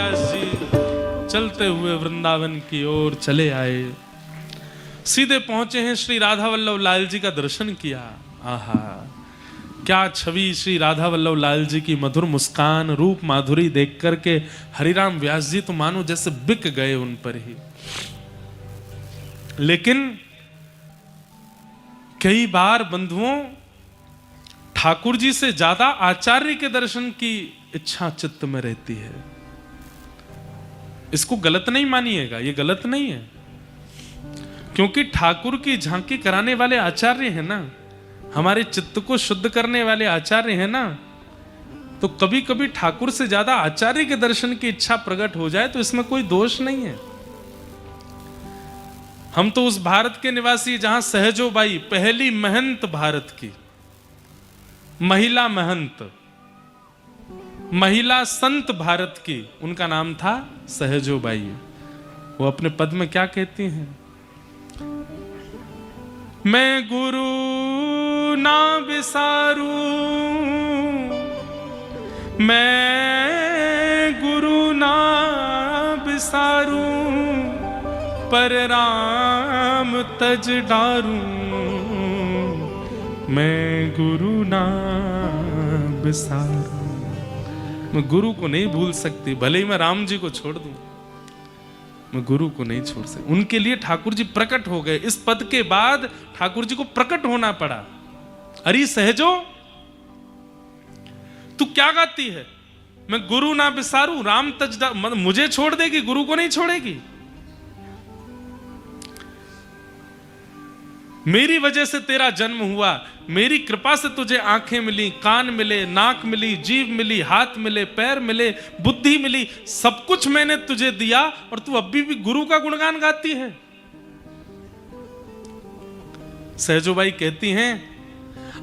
व्यास जी चलते हुए वृंदावन की ओर चले आए। सीधे पहुंचे हैं, श्री राधा वल्लभ लाल जी का दर्शन किया। आहा, क्या छवि श्री राधा वल्लभ लाल जी की मधुर मुस्कान, रूप माधुरी देख करके हरिराम व्यास जी तो मानो जैसे बिक गए उन पर ही। लेकिन कई बार बंधुओं, ठाकुर जी से ज्यादा आचार्य के दर्शन की इच्छा चित्त में रहती है। इसको गलत नहीं मानिएगा, ये गलत नहीं है, क्योंकि ठाकुर की झांकी कराने वाले आचार्य हैं ना, हमारे चित्त को शुद्ध करने वाले आचार्य हैं ना। तो कभी कभी ठाकुर से ज्यादा आचार्य के दर्शन की इच्छा प्रकट हो जाए तो इसमें कोई दोष नहीं है। हम तो उस भारत के निवासी जहां सहजोबाई, पहली महंत भारत की महिला महंत, महिला संत भारत की, उनका नाम था सहजोबाई। वो अपने पद में क्या कहती हैं? मैं गुरु ना बिसारूं, मैं गुरु ना बिसारूं, पर राम तज डारूं, मैं गुरु ना बिसारूं। मैं गुरु को नहीं भूल सकती, भले ही मैं राम जी को छोड़ दूं, मैं गुरु को नहीं छोड़ सकती। उनके लिए ठाकुर जी प्रकट हो गए। इस पद के बाद ठाकुर जी को प्रकट होना पड़ा। अरे सहजो, तू क्या गाती है? मैं गुरु ना बिसारूं, राम तज डारूं, मुझे छोड़ देगी, गुरु को नहीं छोड़ेगी। मेरी वजह से तेरा जन्म हुआ, मेरी कृपा से तुझे आंखें मिली, कान मिले, नाक मिली, जीभ मिली, हाथ मिले, पैर मिले, बुद्धि मिली, सब कुछ मैंने तुझे दिया और तू अभी भी गुरु का गुणगान गाती है। सहजोबाई कहती हैं,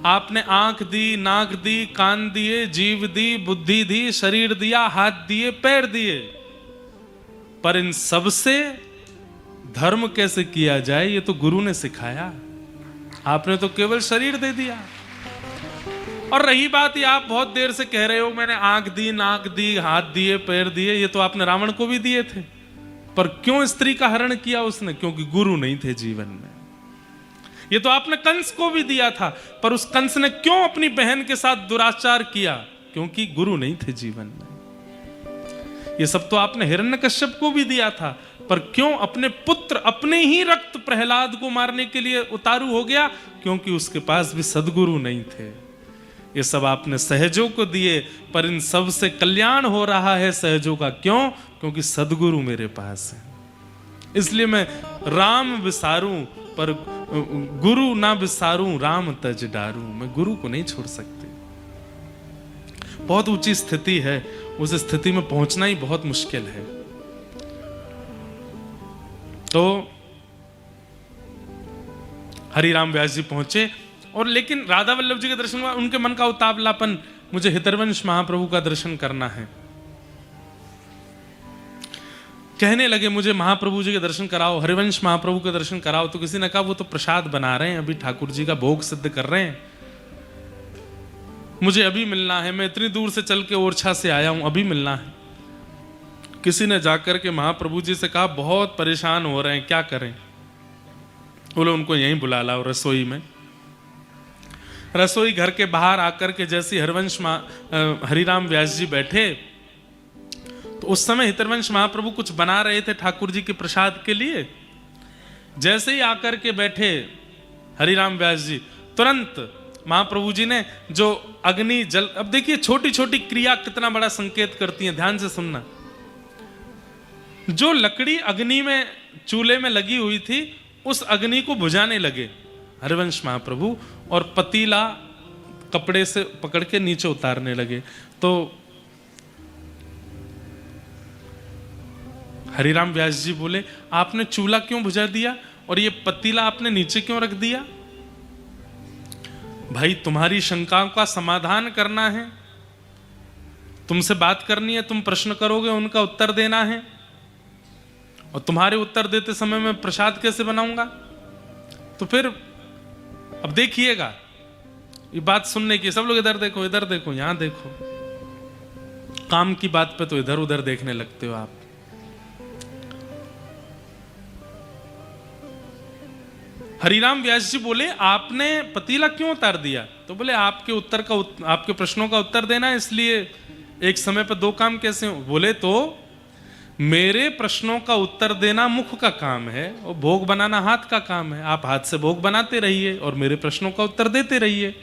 आपने आंख दी, नाक दी, कान दिए, जीभ दी, बुद्धि दी, शरीर दिया, हाथ दिए, पैर दिए, पर इन सब से धर्म कैसे किया जाए ये तो गुरु ने सिखाया। आपने तो केवल शरीर दे दिया। और रही बात, ये आप बहुत देर से कह रहे हो मैंने आंख दी, नाक दी, हाथ दिए, पैर दिए, ये तो आपने रावण को भी दिए थे, पर क्यों स्त्री का हरण किया उसने? क्योंकि गुरु नहीं थे जीवन में। ये तो आपने कंस को भी दिया था, पर उस कंस ने क्यों अपनी बहन के साथ दुराचार किया? क्योंकि गुरु नहीं थे जीवन में। ये सब तो आपने हिरण्यकश्यप को भी दिया था, पर क्यों अपने पुत्र, अपने ही रक्त प्रहलाद को मारने के लिए उतारू हो गया? क्योंकि उसके पास भी सदगुरु नहीं थे। ये सब आपने सहजों को दिए, पर इन सब से कल्याण हो रहा है सहजों का। क्यों? क्योंकि सदगुरु मेरे पास है। इसलिए मैं राम विसारूं, पर गुरु ना विसारूं, राम तज डारूं। मैं गुरु को नहीं छोड़ सकती। बहुत ऊंची स्थिति है, उस स्थिति में पहुंचना ही बहुत मुश्किल है। तो हरिराम व्यास जी पहुंचे, और लेकिन राधा वल्लभ जी के दर्शन हुआ, उनके मन का उतावलापन, मुझे हितरवंश महाप्रभु का दर्शन करना है। कहने लगे मुझे महाप्रभु जी के दर्शन कराओ, हरिवंश महाप्रभु के दर्शन कराओ। तो किसी ने कहा वो तो प्रसाद बना रहे हैं, अभी ठाकुर जी का भोग सिद्ध कर रहे हैं, मुझे अभी मिलना है, मैं इतनी दूर से चल के ओरछा से आया हूं, अभी मिलना है। किसी ने जाकर के महाप्रभु जी से कहा बहुत परेशान हो रहे हैं, क्या करें? बोले उनको यहीं बुला लाओ रसोई में। रसोई घर के बाहर आकर के जैसे हरिराम व्यास जी बैठे, तो उस समय हितरवंश महाप्रभु कुछ बना रहे थे ठाकुर जी के प्रसाद के लिए। जैसे ही आकर के बैठे हरिराम व्यास जी, तुरंत महाप्रभु जी ने जो अग्नि जल, अब देखिए छोटी छोटी क्रिया कितना बड़ा संकेत करती है, ध्यान से सुनना। जो लकड़ी अग्नि में, चूल्हे में लगी हुई थी, उस अग्नि को बुझाने लगे हरिवंश महाप्रभु, और पतीला कपड़े से पकड़ के नीचे उतारने लगे। तो हरिराम व्यास जी बोले, आपने चूल्हा क्यों बुझा दिया और ये पतीला आपने नीचे क्यों रख दिया? भाई तुम्हारी शंकाओं का समाधान करना है, तुमसे बात करनी है, तुम प्रश्न करोगे, उनका उत्तर देना है, और तुम्हारे उत्तर देते समय मैं प्रसाद कैसे बनाऊंगा? तो फिर अब देखिएगा, ये बात सुनने की, सब लोग इधर देखो, इधर देखो, यहां देखो। काम की बात पे तो इधर उधर देखने लगते हो आप। हरिराम व्यास जी बोले आपने पतीला क्यों उतार दिया? तो बोले आपके प्रश्नों का उत्तर देना है, इसलिए एक समय पर दो काम कैसे हो? बोले तो मेरे प्रश्नों का उत्तर देना मुख का काम है और भोग बनाना हाथ का काम है। आप हाथ से भोग बनाते रहिए और मेरे प्रश्नों का उत्तर देते रहिए।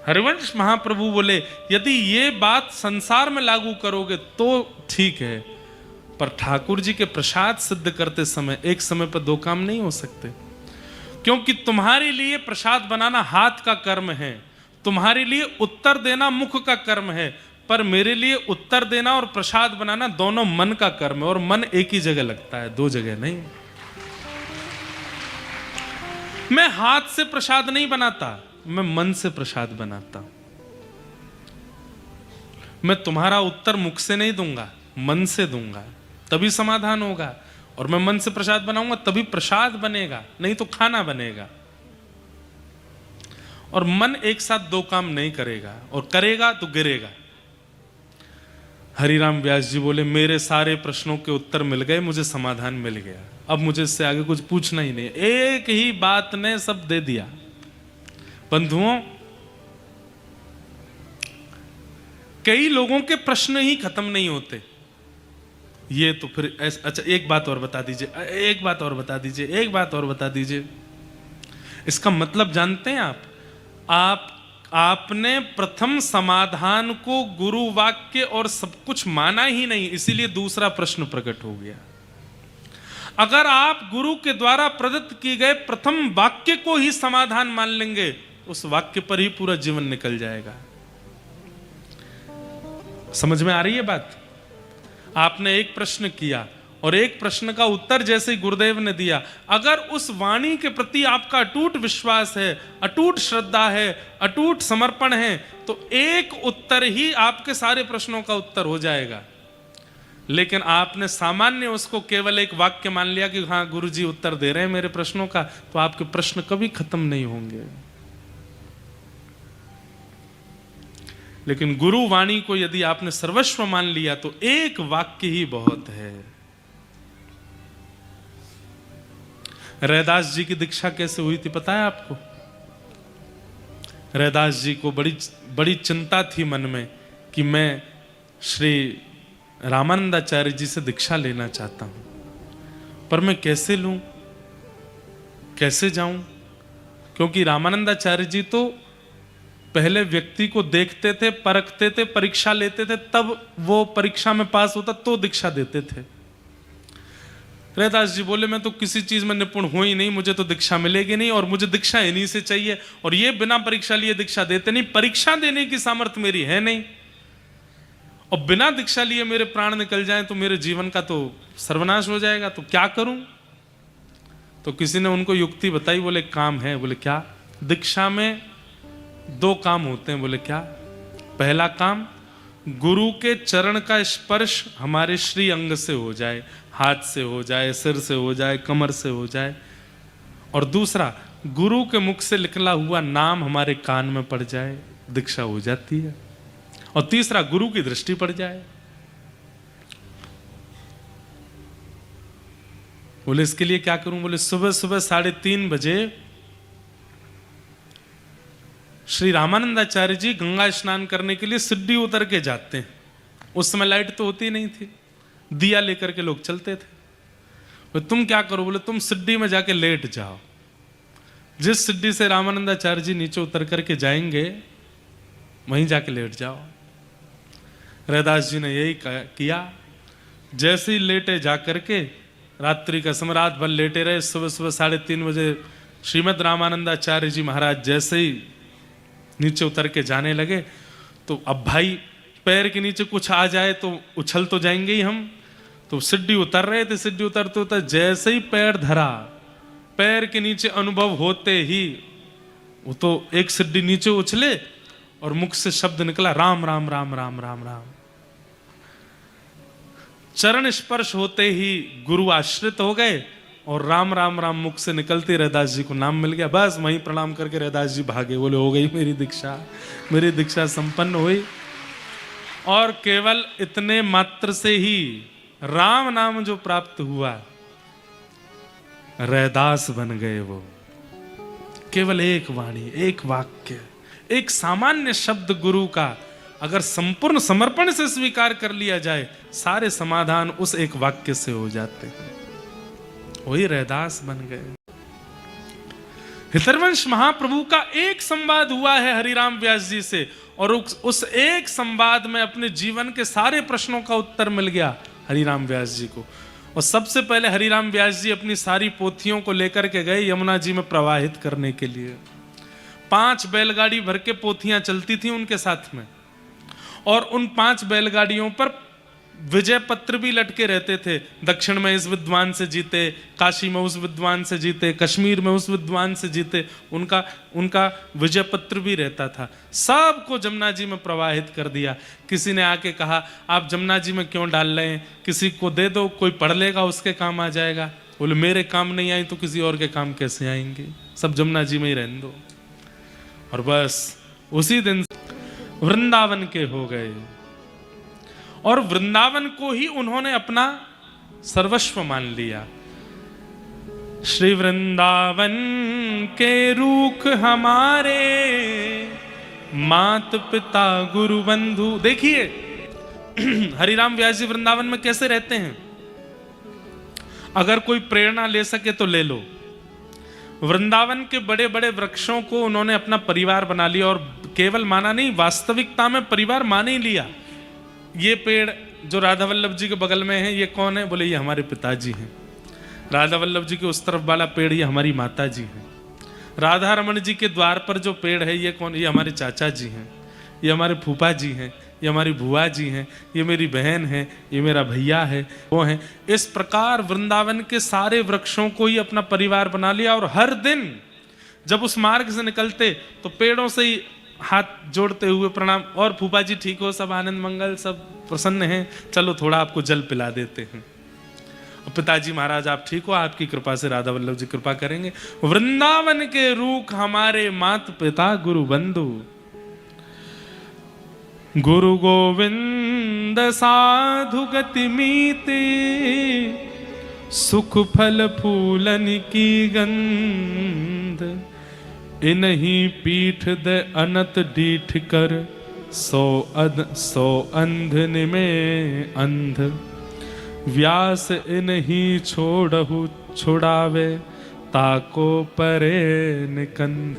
हरिवंश महाप्रभु बोले यदि ये बात संसार में लागू करोगे तो ठीक है, पर ठाकुर जी के प्रसाद सिद्ध करते समय एक समय पर दो काम नहीं हो सकते, क्योंकि तुम्हारे लिए प्रसाद बनाना हाथ का कर्म है, तुम्हारे लिए उत्तर देना मुख का कर्म है, पर मेरे लिए उत्तर देना और प्रसाद बनाना दोनों मन का कर्म है, और मन एक ही जगह लगता है, दो जगह नहीं। मैं हाथ से प्रसाद नहीं बनाता, मैं मन से प्रसाद बनाता। मैं तुम्हारा उत्तर मुख से नहीं दूंगा, मन से दूंगा, तभी समाधान होगा। और मैं मन से प्रसाद बनाऊंगा तभी प्रसाद बनेगा, नहीं तो खाना बनेगा। और मन एक साथ दो काम नहीं करेगा, और करेगा तो गिरेगा। हरिराम व्यास जी बोले मेरे सारे प्रश्नों के उत्तर मिल गए, मुझे समाधान मिल गया, अब मुझे इससे आगे कुछ पूछना ही नहीं। एक ही बात ने सब दे दिया। बंधुओं, कई लोगों के प्रश्न ही खत्म नहीं होते। ये तो फिर अच्छा एक बात और बता दीजिए, एक बात और बता दीजिए, एक बात और बता दीजिए। इसका मतलब जानते हैं आपने प्रथम समाधान को गुरु वाक्य और सब कुछ माना ही नहीं, इसीलिए दूसरा प्रश्न प्रकट हो गया। अगर आप गुरु के द्वारा प्रदत्त किए गए प्रथम वाक्य को ही समाधान मान लेंगे, उस वाक्य पर ही पूरा जीवन निकल जाएगा। समझ में आ रही है बात? आपने एक प्रश्न किया और एक प्रश्न का उत्तर जैसे ही गुरुदेव ने दिया, अगर उस वाणी के प्रति आपका अटूट विश्वास है, अटूट श्रद्धा है, अटूट समर्पण है, तो एक उत्तर ही आपके सारे प्रश्नों का उत्तर हो जाएगा। लेकिन आपने सामान्य उसको केवल एक वाक्य मान लिया कि हाँ गुरुजी उत्तर दे रहे हैं मेरे प्रश्नों का, तो आपके प्रश्न कभी खत्म नहीं होंगे। लेकिन गुरु वाणी को यदि आपने सर्वस्व मान लिया तो एक वाक्य ही बहुत है। रैदास जी की दीक्षा कैसे हुई थी पता है आपको? रैदास जी को बड़ी चिंता थी मन में कि मैं श्री रामानंदाचार्य जी से दीक्षा लेना चाहता हूं, पर मैं कैसे लूं, कैसे जाऊं? क्योंकि रामानंदाचार्य जी तो पहले व्यक्ति को देखते थे, परखते थे, परीक्षा लेते थे, तब वो परीक्षा में पास होता तो दीक्षा देते थे। रैदास जी बोले मैं तो किसी चीज में निपुण हूं ही नहीं, मुझे तो दीक्षा मिलेगी नहीं, और मुझे दीक्षा इन्हीं से चाहिए, और ये बिना परीक्षा लिए दीक्षा देते नहीं, परीक्षा देने की सामर्थ्य मेरी है नहीं, और बिना दीक्षा लिए मेरे प्राण निकल जाएं तो मेरे जीवन का तो सर्वनाश हो जाएगा, तो क्या करूं? तो किसी ने उनको युक्ति बताई, बोले काम है। बोले क्या? दीक्षा में दो काम होते हैं। बोले क्या? पहला काम गुरु के चरण का स्पर्श हमारे श्री अंग से हो जाए, हाथ से हो जाए, सिर से हो जाए, कमर से हो जाए, और दूसरा गुरु के मुख से निकला हुआ नाम हमारे कान में पड़ जाए, दीक्षा हो जाती है, और तीसरा गुरु की दृष्टि पड़ जाए। बोले इसके लिए क्या करूं? बोले सुबह सुबह 3:30 बजे श्री रामानंदाचार्य जी गंगा स्नान करने के लिए सिड्डी उतर के जाते हैं। उस समय लाइट तो होती नहीं थी, दिया लेकर के लोग चलते थे। बोले तुम क्या करो? बोले तुम सिड्डी में जाके लेट जाओ, जिस सिड्डी से रामानंदाचार्य जी नीचे उतर करके जाएंगे वहीं जाके लेट जाओ। रैदास जी ने यही किया। जैसे ही लेटे जाकर के, रात्रि का समय, रात भर लेटे रहे। सुबह सुबह 3:30 बजे श्रीमद रामानंदाचार्य जी महाराज जैसे ही नीचे उतर के जाने लगे, तो अब भाई पैर के नीचे कुछ आ जाए तो उछल तो जाएंगे ही हम। तो सिड्डी उतर रहे थे, सिड्डी उतरते उतर जैसे ही पैर धरा, पैर के नीचे अनुभव होते ही वो तो एक सिड्डी नीचे उछले और मुख से शब्द निकला राम राम राम राम राम राम। चरण स्पर्श होते ही गुरु आश्रित हो गए और राम राम राम मुख से निकलते रैदास जी को नाम मिल गया। बस वहीं प्रणाम करके रैदास जी भागे। बोले हो गई मेरी दीक्षा, मेरी दीक्षा संपन्न हुई। और केवल इतने मात्र से ही राम नाम जो प्राप्त हुआ, रैदास बन गए वो। केवल एक वाणी, एक वाक्य, एक सामान्य शब्द गुरु का अगर संपूर्ण समर्पण से स्वीकार कर लिया जाए, सारे समाधान उस एक वाक्य से हो जाते हैं। वही रैदास बन गए। हितरवंश महाप्रभु का एक संवाद हुआ है हरिराम व्यास जी से, और उस एक संवाद में अपने जीवन के सारे प्रश्नों का उत्तर मिल गया हरिराम व्यास जी को। और सबसे पहले हरिराम व्यास जी अपनी सारी पोथियों को लेकर के गए यमुना जी में प्रवाहित करने के लिए। 5 बैलगाड़ी भर के पोथियां चलती थी उनके साथ में, और उन 5 बैलगाड़ियों पर विजय पत्र भी लटके रहते थे। दक्षिण में इस विद्वान से जीते, काशी में उस विद्वान से जीते, कश्मीर में उस विद्वान से जीते, उनका विजय पत्र भी रहता था। सबको जमुना जी में प्रवाहित कर दिया। किसी ने आके कहा आप जमुना जी में क्यों डाल रहे हैं, किसी को दे दो, कोई पढ़ लेगा उसके काम आ जाएगा। बोले मेरे काम नहीं आई तो किसी और के काम कैसे आएंगे, सब जमुना जी में ही रहने दो। और बस उसी दिन वृंदावन के हो गए, और वृंदावन को ही उन्होंने अपना सर्वस्व मान लिया। श्री वृंदावन के रूख हमारे, मात पिता गुरु बंधु। देखिए हरिराम व्यास जी वृंदावन में कैसे रहते हैं। अगर कोई प्रेरणा ले सके तो ले लो। वृंदावन के बड़े बड़े वृक्षों को उन्होंने अपना परिवार बना लिया, और केवल माना नहीं, वास्तविकता में परिवार मान ही लिया। ये पेड़ जो राधा वल्लभ जी के बगल में है, ये कौन है? बोले ये हमारे पिताजी हैं। राधा वल्लभ जी के उस तरफ वाला पेड़ ये हमारी माता जी हैं। राधा रमन जी के द्वार पर जो पेड़ है ये कौन? ये हमारे चाचा जी हैं, ये हमारे फूफा जी हैं, ये हमारी बुआ जी हैं, ये मेरी बहन है, ये मेरा भैया है, वो हैं। इस प्रकार वृंदावन के सारे वृक्षों को ही अपना परिवार बना लिया। और हर दिन जब उस मार्ग से निकलते तो पेड़ों से ही हाथ जोड़ते हुए प्रणाम, और फूफा जी ठीक हो, सब आनंद मंगल, सब प्रसन्न हैं, चलो थोड़ा आपको जल पिला देते हैं। और पिताजी महाराज आप ठीक हो, आपकी कृपा से राधा वल्लभ जी कृपा करेंगे। वृंदावन के रूख हमारे, मात पिता गुरु बंधु। गुरु गोविंद साधु गति मीते, सुख फल फूलन की गंध। इन्हीं पीठ दे अनत डीठ कर, सो अंध में अंध। व्यास इन्हीं छोड़हु छुड़ावे, ताको परे निकंध।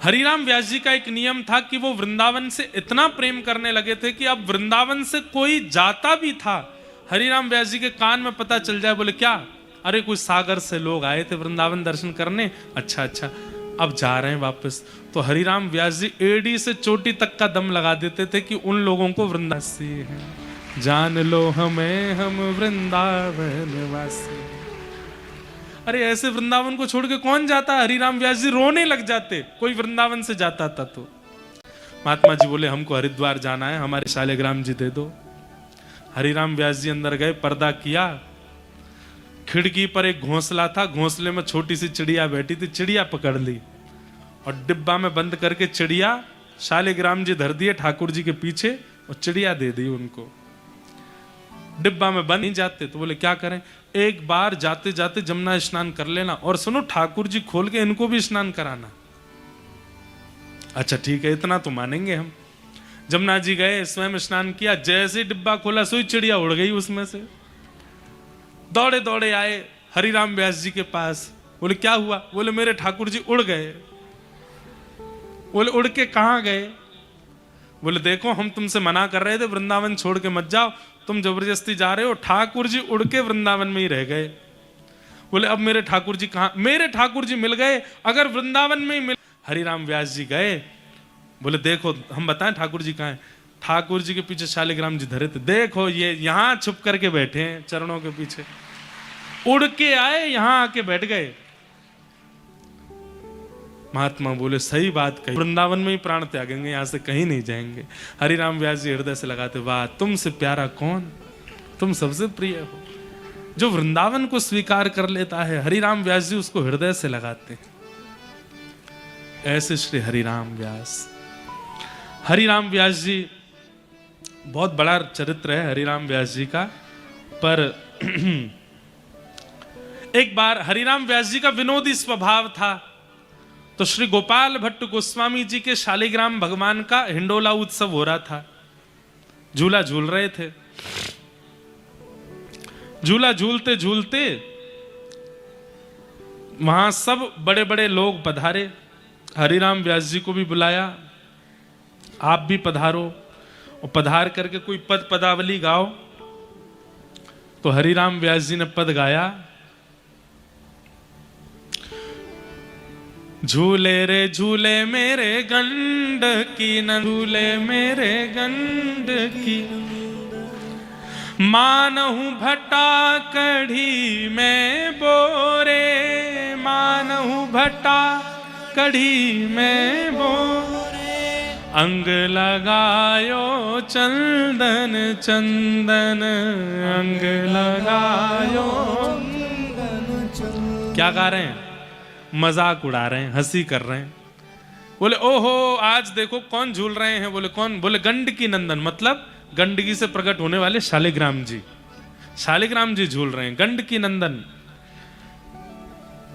हरिराम व्यास जी का एक नियम था कि वो वृंदावन से इतना प्रेम करने लगे थे कि अब वृंदावन से कोई जाता भी था, हरिराम व्यास जी के कान में पता चल जाए, बोले क्या, अरे कोई सागर से लोग आए थे वृंदावन दर्शन करने, अच्छा अच्छा अब जा रहे हैं वापस। तो हरिराम व्यास जी एड़ी से चोटी तक का दम लगा देते थे कि उन लोगों को वृंदासी हैं, जान लो हमें हम वृंदावन वासी। अरे ऐसे वृंदावन को छोड़ के कौन जाता? हरिराम व्यास जी रोने लग जाते कोई वृंदावन से जाता था तो। महात्मा जी बोले हमको हरिद्वार जाना है, हमारे शालिग्राम जी दे दो। हरिराम व्यास जी अंदर गए, पर्दा किया, खिड़की पर एक घोंसला था, घोंसले में छोटी सी चिड़िया बैठी थी, चिड़िया पकड़ ली और डिब्बा में बंद करके चिड़िया शालिग्राम जी धर दिए ठाकुर जी के पीछे, और चिड़िया दे दी उनको। डिब्बा में बंद नहीं जाते तो बोले क्या करें, एक बार जाते जाते जमुना स्नान कर लेना, और सुनो ठाकुर जी खोल के इनको भी स्नान कराना। अच्छा ठीक है, इतना तो मानेंगे हम। जमुना जी गए, स्वयं स्नान किया, जैसे डिब्बा खोला सोई चिड़िया उड़ गई उसमें से। दौड़े दौड़े आए हरिराम व्यास जी के पास, बोले क्या हुआ? बोले मेरे ठाकुर जी उड़ गए। बोले उड़ के कहाँ गए? बोले देखो हम तुमसे मना कर रहे थे वृंदावन छोड़ के मत जाओ, तुम जबरदस्ती जा रहे हो, ठाकुर जी उड़ के वृंदावन में ही रह गए। बोले अब मेरे ठाकुर जी कहाँ? मेरे ठाकुर जी मिल गए, अगर वृंदावन में ही मिल। हरिराम व्यास जी गए, बोले देखो हम बताएं ठाकुर जी कहाँ हैं? ठाकुर जी के पीछे शालिग्राम जी धरे थे, देखो ये यहाँ छुप करके बैठे हैं चरणों के पीछे। उड़ के आए, यहाँ आके बैठ गए। महात्मा बोले सही बात कही, वृंदावन में ही प्राण त्यागेंगे, यहाँ से कहीं नहीं जाएंगे। हरिराम व्यास जी हृदय से लगाते, वाह तुमसे प्यारा कौन, तुम सबसे प्रिय हो। जो वृंदावन को स्वीकार कर लेता है, हरिराम व्यास जी उसको हृदय से लगाते हैं। ऐसे श्री हरिराम व्यास हरिराम व्यास जी, बहुत बड़ा चरित्र है हरिराम व्यास जी का। पर एक बार हरिराम व्यास जी का विनोदी स्वभाव था, तो श्री गोपाल भट्ट गोस्वामी जी के शालिग्राम भगवान का हिंडोला उत्सव हो रहा था। झूला झूल रहे थे। झूला झूलते झूलते वहां सब बड़े बड़े लोग पधारे। हरिराम व्यास जी को भी बुलाया, आप भी पधारो, और पधार करके कोई पद पदावली गाओ। तो हरिराम व्यास जी ने पद गाया, झूले रे झूले मेरे गंड की न झूले मेरे गंड की, मानहु भट्टा कढ़ी में बोरे, मानहु भट्टा कढ़ी में बोरे, अंग लगायो चंदन चंदन, अंग लगायो। क्या गा रहे हैं? मजाक उड़ा रहे हैं, हंसी कर रहे हैं। बोले ओहो आज देखो कौन झूल रहे हैं। बोले कौन? बोले गंडकी नंदन, मतलब गंडकी से प्रकट होने वाले शालिग्राम जी। शालिग्राम जी झूल रहे हैं, गंडकी नंदन।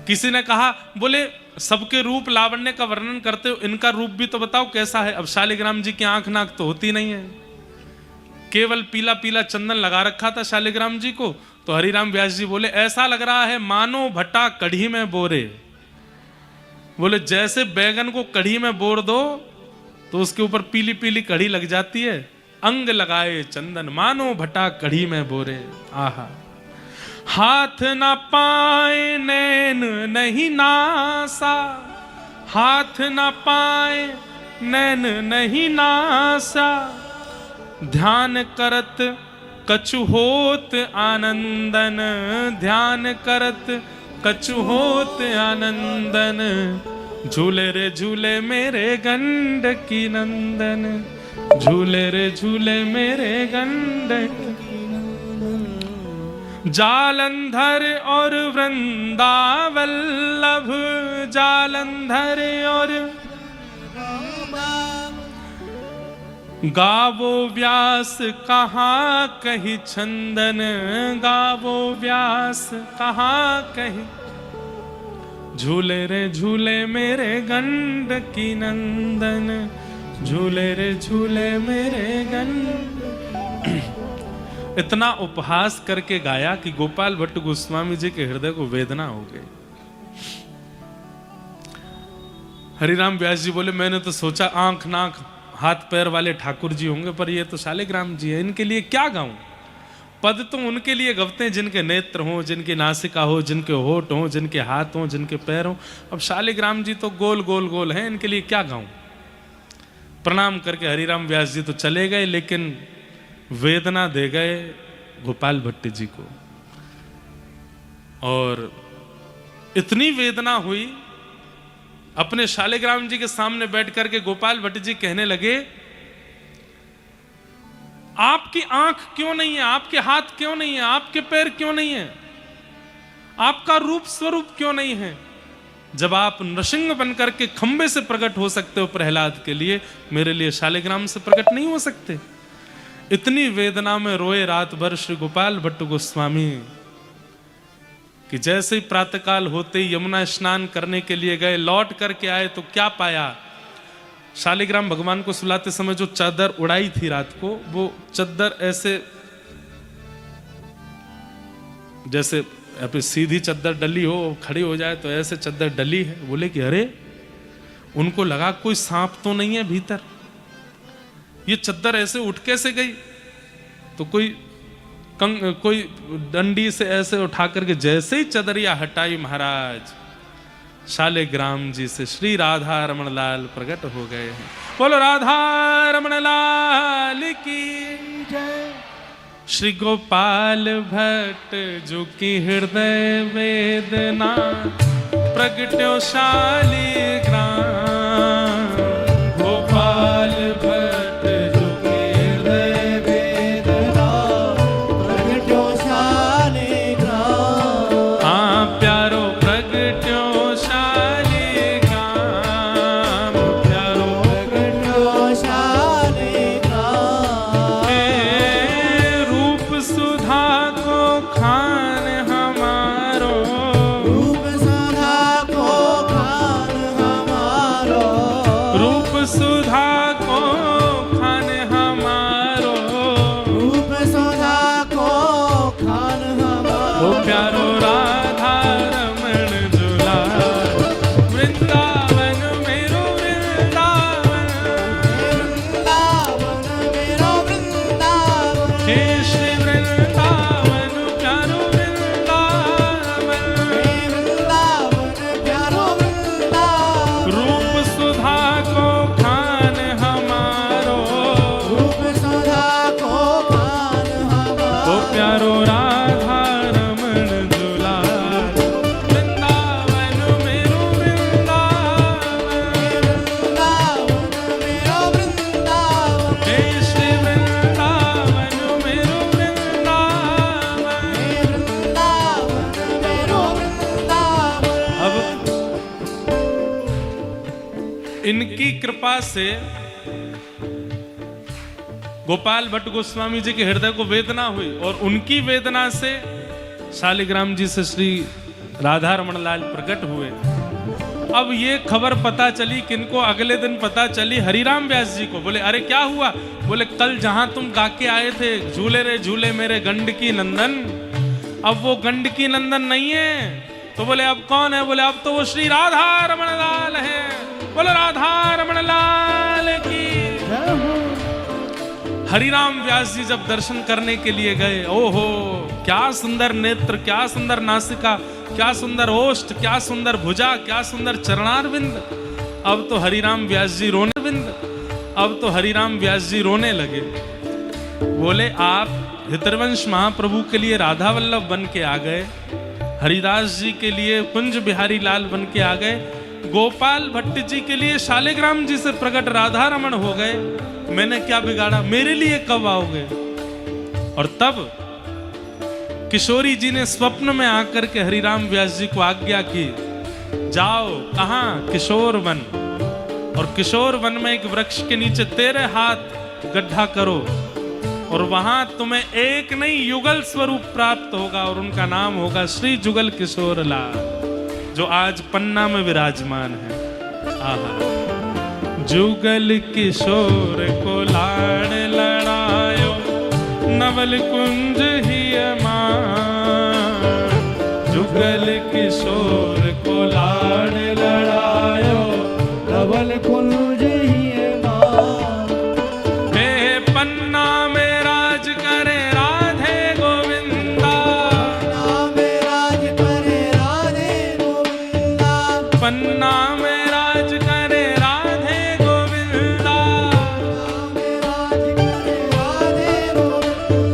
किसी ने कहा, बोले सबके रूप लावण्य का वर्णन करते हो, इनका रूप भी तो बताओ कैसा है। अब शालिग्राम जी की आंख नाक तो होती नहीं है, केवल पीला पीला चंदन लगा रखा था शालिग्राम जी को। तो हरिराम व्यास जी बोले ऐसा लग रहा है मानो भट्टा कढ़ी में बोरे। बोले जैसे बैगन को कढ़ी में बोर दो तो उसके ऊपर पीली पीली कढ़ी लग जाती है, अंग लगाए चंदन मानो भट्टा कढ़ी में बोरे। आहा, हाथ ना पाए नैन नहीं नासा, हाथ ना पाए नैन नहीं नासा, ध्यान करत कछु होत आनंदन, ध्यान करत कछु होत आनंदन, झूले रे झूले मेरे गंडकी नंदन, झूले रे झूले मेरे गंडकी नंदन। जालंधर और वृंदावल्लभ, जालंधर और गावो व्यास कहाँ कही छंदन, गावो व्यास कहाँ कही, झूले रे झूले मेरे गंडकी नंदन, झूले रे झूले मेरे गंड। इतना उपहास करके गाया कि गोपाल भट्ट गोस्वामी जी के हृदय को वेदना हो गई। हरिराम व्यास जी बोले मैंने तो सोचा आंख नाक हाथ पैर वाले ठाकुर जी होंगे, पर ये तो शालिग्राम जी है, इनके लिए क्या गाऊं। पद तो उनके लिए गवते हैं जिनके नेत्र हों, जिनकी नासिका हो, जिनके होठ हों, जिनके हाथ हों, जिनके पैर हों। अब शालिग्राम जी तो गोल गोल गोल हैं, इनके लिए क्या गाऊं। प्रणाम करके हरिराम व्यास जी तो चले गए, लेकिन वेदना दे गए गोपाल भट्ट जी को। और इतनी वेदना हुई, अपने शालिग्राम जी के सामने बैठ करके गोपाल भट्ट जी कहने लगे आपकी आंख क्यों नहीं है, आपके हाथ क्यों नहीं है, आपके पैर क्यों नहीं है, आपका रूप स्वरूप क्यों नहीं है। जब आप नृसिंह बनकर के खंबे से प्रकट हो सकते हो प्रहलाद के लिए, मेरे लिए शालिग्राम से प्रकट नहीं हो सकते। इतनी वेदना में रोए रात भर श्री गोपाल भट्ट गोस्वामी कि जैसे ही प्रातःकाल होते ही यमुना स्नान करने के लिए गए, लौट करके आए तो क्या पाया, शालिग्राम भगवान को सुलाते समय जो चादर उड़ाई थी रात को, वो चादर ऐसे जैसे पे सीधी चादर डली हो, खड़ी हो जाए तो ऐसे चादर डली है। बोले कि अरे, उनको लगा कोई सांप तो नहीं है भीतर, ये चादर ऐसे उठ कैसे गई। तो कोई डंडी से ऐसे उठा करके जैसे ही चदरिया हटाई महाराज, शालिग्राम जी से श्री राधा रमण लाल प्रकट हो गए हैं। बोलो राधा रमण लाल की जय। श्री गोपाल भट्ट जो की हृदय वेदना, प्रगट्यो शालिग्राम। गोपाल भट्ट जो की हृदय वेदना, प्रगट्यो शालिग्राम। हाँ प्यारो प्रगट्यो शालिग्राम, प्यारो प्रगट्यो शालिग्राम। वृंदावन प्यारो वृंदावन, प्यारो वृंदावन, रूप सुधा को खान हमारो, रूप सुधा को खान हमारो, ओ प्यारो राधा रमण दुलार, वृंदावन मेरो वृंदावन, मेरो वृंदावन, हे श्री वृंदावन मेरो वृंदावन। मेरो वृंदावन। अब इनकी कृपा से गोपाल भट्ट गोस्वामी जी के हृदय को वेदना हुई और उनकी वेदना से शालिग्राम जी से श्री राधा रमण लाल प्रकट हुए। अब ये खबर पता चली किनको, अगले दिन पता चली हरिराम व्यास जी को। बोले अरे क्या हुआ? बोले कल जहां तुम गा के आए थे झूले रे झूले मेरे गंडकी नंदन, अब वो गंडकी नंदन नहीं है। तो बोले अब कौन है? बोले अब तो वो श्री राधा रमण लाल है। बोले राधा रमण लाल की। हरिराम व्यास जी जब दर्शन करने के लिए गए, ओहो क्या सुंदर नेत्र, क्या सुंदर नासिका, क्या सुंदर ओष्ठ, क्या सुंदर भुजा, क्या सुंदर चरणारविंद। अब तो हरिराम व्यास जी रोने विंद, अब तो हरिराम व्यास जी रोने लगे। बोले आप हितवंश महाप्रभु के लिए राधा वल्लभ बन के आ गए, हरिदास जी के लिए कुंज बिहारी लाल बन के आ गए, गोपाल भट्ट जी के लिए शालिग्राम जी से प्रकट राधा रमण हो गए। मैंने क्या बिगाड़ा? मेरे लिए कब आओगे? और तब किशोरी जी ने स्वप्न में आकर के हरिराम व्यास जी को आज्ञा की, जाओ कहां? किशोर वन। और किशोर वन में एक वृक्ष के नीचे तेरे हाथ गड्ढा करो और वहां तुम्हें एक नहीं युगल स्वरूप प्राप्त होगा और उनका नाम होगा श्री जुगल किशोर लाल, जो आज पन्ना में विराजमान है। आहा। जुगल किशोर को लाड़ लड़ायो, नवल कुंज ही मान। जुगल किशोर को लाड़ लड़ायो, नवल कुंज ही मान। हे पन्ना में राज करे राधे गोविंदा, नाम राज करे राधे गोविंदा, पन्ना में राज करे राधे गोविंदा। नाम राज करे राधे गोविंदा,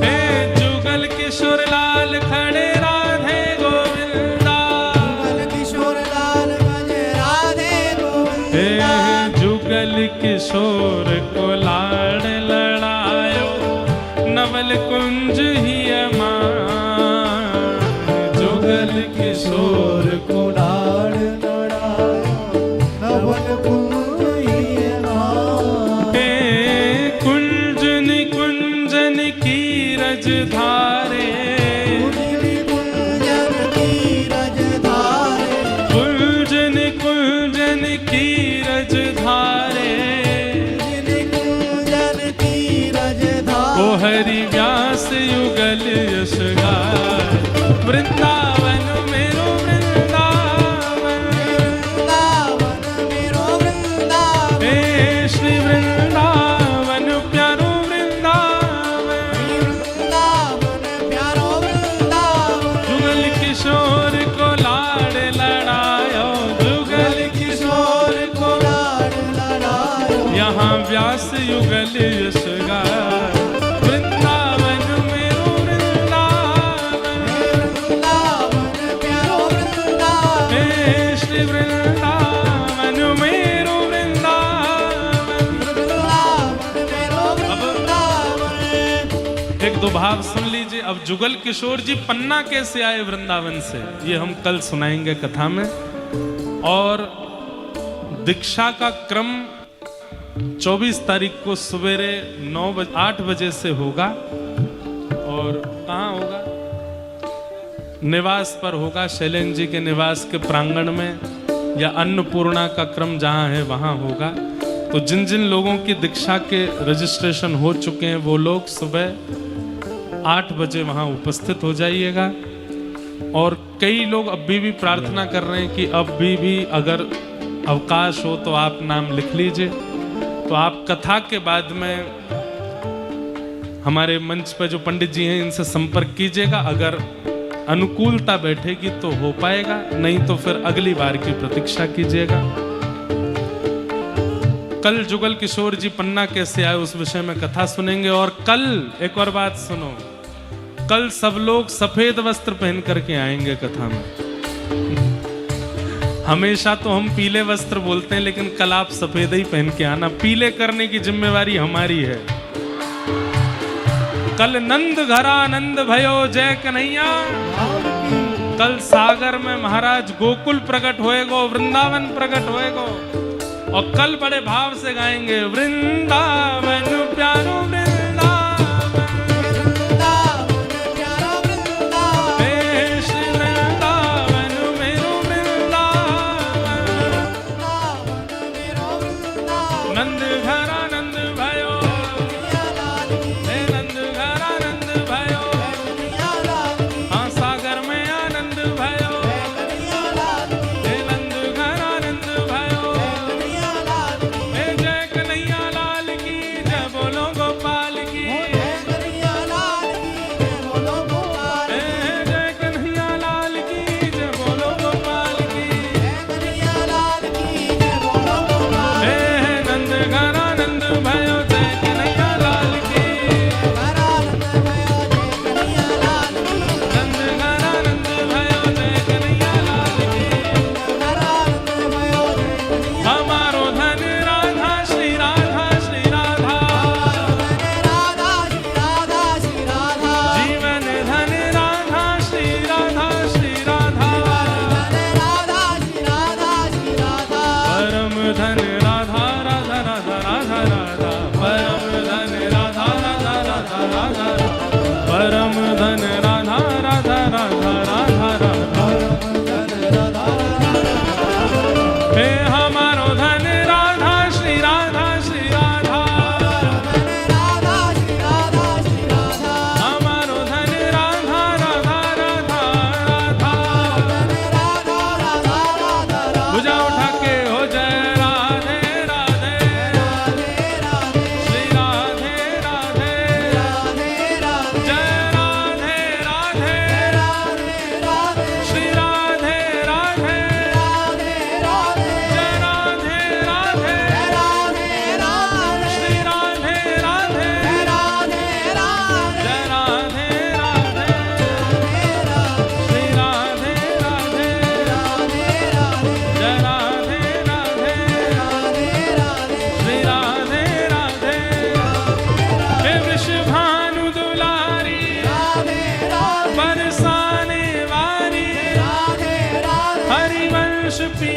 हे जुगल किशोर लाल खड़े राधे गोविंदा, जुगल किशोर लाल बजे राधे हे गोविंदा। जुगल किशोर को लाड़ लड़ायो, नवल कुंज ही मान। जुगल किशोर को लाड़ लड़ायो, नवल कुंज ही मान। हे कुंजन कुंजन की रज धारे, कुंजन की रज धारे, कुंजन कुंजन की रज धारे। कुंजन की रज ओ धारे। हरि व्यास युगल यश गाय, वृंदावन मेरो वृंदावन, वृंदावन मेरो वृंदावन, हे श्री वृंदावन प्यारो वृंदावन। वृंदावन प्यारो वृंदावन। जुगल किशोर को लाड़ लड़ायो, जुगल किशोर को लाड़ लड़ायो, यहाँ व्यास युगल यश गाय, वृंदावन मेरो वृंदावन, वृंदावन प्यारो वृंदावन, हे श्री वृंदावन मेरो वृंदावन। वृंदावन मेरो वृंदावन। एक दो भाव सुन लीजिए। अब जुगल किशोर जी पन्ना कैसे आए वृंदावन से, ये हम कल सुनाएंगे कथा में। और दीक्षा का क्रम 24 तारीख को सवेरे 8 बजे से होगा। और कहाँ होगा? निवास पर होगा, शैलेंद्र जी के निवास के प्रांगण में, या अन्नपूर्णा का क्रम जहाँ है वहाँ होगा। तो जिन जिन लोगों की दीक्षा के रजिस्ट्रेशन हो चुके हैं वो लोग सुबह 8 बजे वहाँ उपस्थित हो जाइएगा। और कई लोग अभी भी प्रार्थना कर रहे हैं कि अभी भी अगर अवकाश हो तो आप नाम लिख लीजिए। तो आप कथा के बाद में हमारे मंच पर जो पंडित जी हैं इनसे संपर्क कीजिएगा। अगर अनुकूलता बैठेगी तो हो पाएगा, नहीं तो फिर अगली बार की प्रतीक्षा कीजिएगा। कल जुगल किशोर जी पन्ना कैसे आए उस विषय में कथा सुनेंगे। और कल एक और बात सुनो, कल सब लोग सफेद वस्त्र पहन करके आएंगे कथा में। हमेशा तो हम पीले वस्त्र बोलते हैं, लेकिन कल आप सफेद ही पहन के आना। पीले करने की जिम्मेवारी हमारी है। कल नंद घरा नंद भयो जय कन्हैया। कल सागर में महाराज गोकुल प्रकट होएगो, वृंदावन प्रकट होएगो। और कल बड़े भाव से गाएंगे वृंदावन प्यारो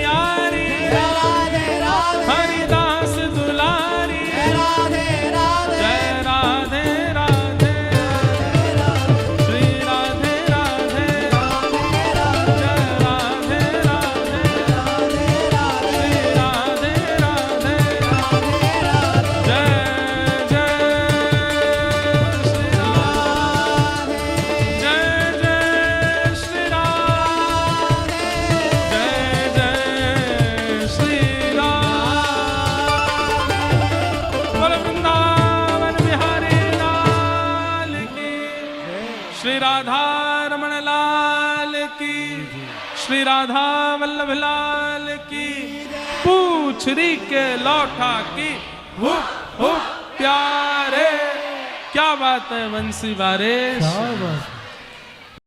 प्यारी हरिदास दुलारी जय राधे राधे श्री राधे राधे जय राधे राधे श्री राधे राधे जय जय श्री राम जय जय श्री राम श्री राधा रमण लाल की, श्री राधा वल्लभ लाल की, पूछरी के लौठा की हुप हुप प्यारे। क्या बात है बंसी बारिश।